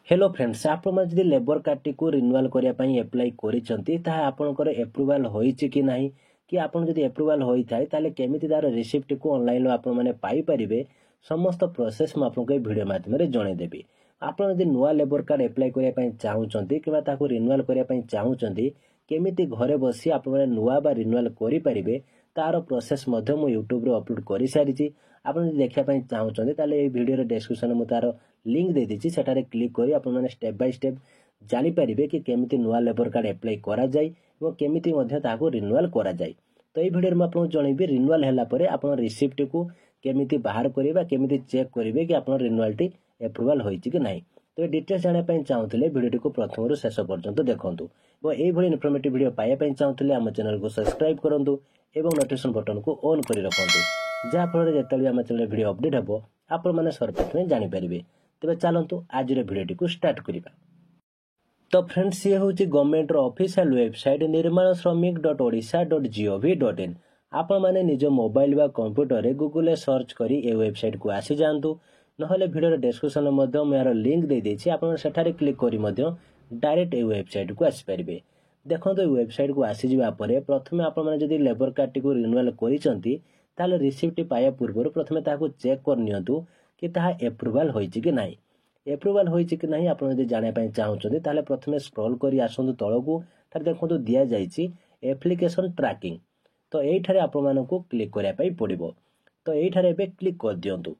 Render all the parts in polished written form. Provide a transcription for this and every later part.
Hello friends आपड़ी labour card टी renewal करने एप्लाई कर एप्रुवाल होइछि कि नहीं कि आपन जदि एप्रुवाल होता है केमिति तार रिसिप्ट को ऑनलाइन आपने पाइपर समस्त प्रोसेस मुझे वीडियो माध्यम जनईदेवी। आप नुआ लेबर कार्ड एप्लाई करने चाहूँगी कि रिन्यूअल करने चाहूँगी केमिति घरे बसी आप नुआ बा रिन्यूअल करें तार प्रोसेस मुझे यूट्यूब रे अपलोड कर सारी। आप देखापी चाहूँगी वीडियो डिस्क्रिप्शन में तार लिंक दे दीजिए सेठारे क्लिक करी आप स्टेप बाय स्टेप जानीपारे कि केमिति नुआ लेबर कार्ड एप्लाई करा जाए और केमिति मध्य ताको रिन्यूअल करा जाए। तो ये वीडियो में आपको जनइबी रिन्यूअल हैला परे आपन रिसिप्ट को केमिति बाहर करिबा केमिति चेक करिवे कि आपन रिन्यूअल टी एप्रूवल होइछि कि नहीं। तो ये डिटेल्स जाना पई चाहूतले वीडियो को प्रथम रु शेष पर्यंत देखंतु और एई भली इन्फॉर्मेटिव वीडियो पाया पई चाहूतले हम चैनल को सब्सक्राइब करंतु एवं नोटिफिकेशन बटन को ऑन करी रखंतु जहा फल जेतले हम चैनल वीडियो अपडेट हबो आपण माने सर्वप्रथम जानि परिबे। तेबे चलंतु आज वीडियो को स्टार्ट करिबा। तो फ्रेंड्स ये हूँ गवर्नमेंट ऑफिशियल वेबसाइट nirmanasramik.odisha.gov.in आपण माने निज मोबाइल बा कंप्यूटर रे गूगल रे सर्च करी ए वेबसाइट को आसी जांतु नहले वीडियो डिस्क्रिप्शन मध्ये मैं यार लिंक दे देछि आपण सेठारे क्लिक करी मध्ये डायरेक्ट ए वेबसाइट को आसी परिबे। देखंतु ए वेबसाइट को आसी जिबा परे प्रथमे आपण माने जदी लेबर कार्ड को रिन्यूअल करिसंती ताले रिसिप्ट पाया पूर्व प्रथमे ताको चेक कर नियंतु कि ताहा एप्रूवल होइछि कि नाही। एप्रूवल होइछि कि नहीं आपण जदि जाने पई चाहउछथि ताले प्रथमे स्क्रॉल करी आसंतु तळकू तार देखंतु दिया जाइछि एप्लीकेशन ट्रैकिंग। तो एठारे आपण मानकू क्लिक करिया पई पड़िबो। तो एठारे एबे क्लिक कर दियंतु।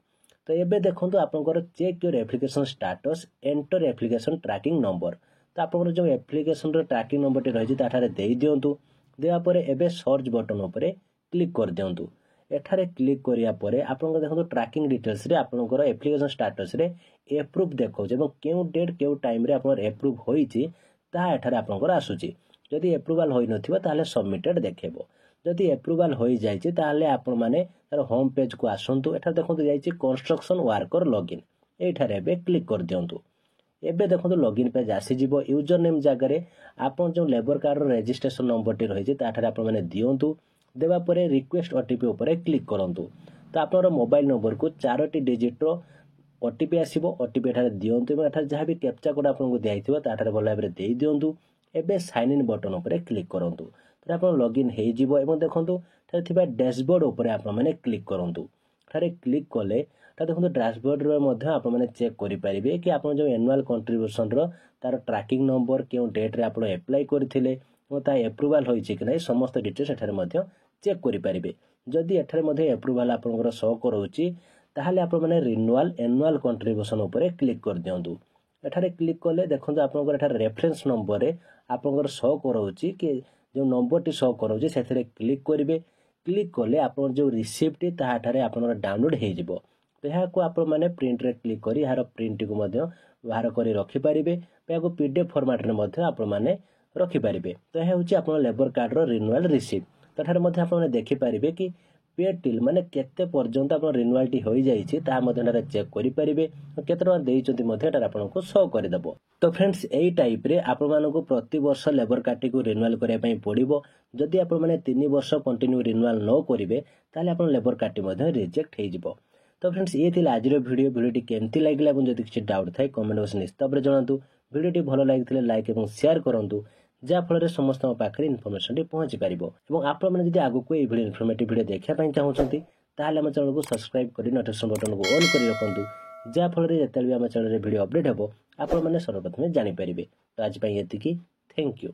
तो एबे देखंतु आपनकर check your application status enter application tracking number. तो आपनकर जो एप्लीकेशन रो ट्रैकिंग नंबर टी रहिछि ताठारे देई दियंतु। देया परे एबे सर्च बटन ऊपर क्लिक कर दियंतु। एठारे क्लिक करिया परे आपनकर देखंतु ट्रैकिंग डिटेल्स रे आपनकर एप्लीकेशन स्टेटस रे एप्रूव देखौ जे केउ डेट केउ टाइम रे आपनकर एप्रूव होइछि ता एठारे आपनकर आसुछि। जदि एप्रूवल होई नथिबो ताले सबमिटेड देखेबो। जदि एप्रूवल होई जाइछि ताले आपण माने तार होम पेज को आसंतु। एठारे देखंतु जाइछि कंस्ट्रक्शन वर्कर लॉगिन एठारे बे क्लिक कर दियंतु। एबे देखंतु लॉगिन पेज आसी जिवो। यूजर नेम जागा रे आपण जो लेबर कार्ड रो रजिस्ट्रेशन नंबर टी रहिछि ताठारे आपण माने दियंतु। देबा परे रिक्वेस्ट ओटीपी ऊपर क्लिक करंतु। तो आपनर मोबाइल नंबर को 4टी डिजिट रो ओटीपी आसीबो। ओटीपी एठारे दियंतु एवं एठारे जहां भी कैप्चा कोड आपनको दियाइथिबो ताठारे भल भाबरे देई दियंतु। एबे साइन इन बटन ऊपर क्लिक करंतु। तर आपन लॉगिन हेइ जिवो एवं देखंतु थारे थिबा डैशबोर्ड ऊपर आपन माने क्लिक करंतु। थारे क्लिक कले ता देखंतु डैशबोर्ड रे मध्ये आपन माने चेक करि परिबे कि आपन जो एनुअल कंट्रीब्यूशन रो तार ट्रैकिंग नंबर केउ डेट रे आपन अप्लाई करथिले ओ ता एप्रूवल होइछि कि नै समस्त डिटेल्स एठारे मध्ये चेक करि परिबे। जदि एठारे मध्ये एप्रूवल आपनकर शो करूछि ताहले आपण माने रिन्यूअल एनुअल कंट्रीब्यूशन ऊपर क्लिक कर दियंतु। एठारे क्लिक कले देखंतु आपनकर एठारे रेफरेंस नंबर रे आपनकर शो करूछि कि जो नंबर टी शो करूछि सेथिरे क्लिक करिवे। क्लिक कले आपन जो रिसिप्ट ताहा एठारे आपनकर डाउनलोड हे जिवो। तो यहाँ को आपण माने प्रिंट रे क्लिक करी यार प्रिंट को मध्ये बाहर करी रखि परिबे। या को पीडीएफ फॉर्मेट रे मध्ये आपण माने रखि परिबे। तो यह होछि आपण लेबर कार्ड रो रिन्यूअल रिसिप्ट। तठार मध्ये आपण देखि परिबे कि पे टिल माने केते पर्यंत आपण रिन्यूअल टी होई जाइछि ता मध्ये चेक करि परिबे केते टका देइचंती मध्ये एटा आपनको शो करि दबो। तो फ्रेंड्स एई टाइप रे आपण मानको प्रति वर्ष लेबर कार्ड को रिन्यूअल करिया पई पड़िबो। जदि आपण माने 3 वर्ष कंटिन्यू रिन्यूअल न करिवे ताले आपण लेबर कार्ड मध्ये रिजेक्ट हे जिवो। तो फ्रेंड्स ये थिला आज रो वीडियो टी केमती लागला एवं जदि किछि डाउट थाए कमेंट बॉक्स निश्चित भाबरे जणांतु। वीडियो टी भलो लागिथिले लाइक एवं शेयर करंतु जा फल समस्त पाखे इनफॉरमेशन टी पहुंची पारिबो। एवं आपण माने जदि आगु को ए वीडियो इन्फॉर्मेटिव वीडियो देखिया पई चाहउछंती ताहाले हम चैनल को सब्सक्राइब करी नोटिफिकेशन बटन को ऑन करी रखंतु जा फल जेतेल भी हम चैनल रे वीडियो अपडेट हबो आपण माने सर्वप्रथम जानि परिबे। तो आज पई एतिकी थैंक यू।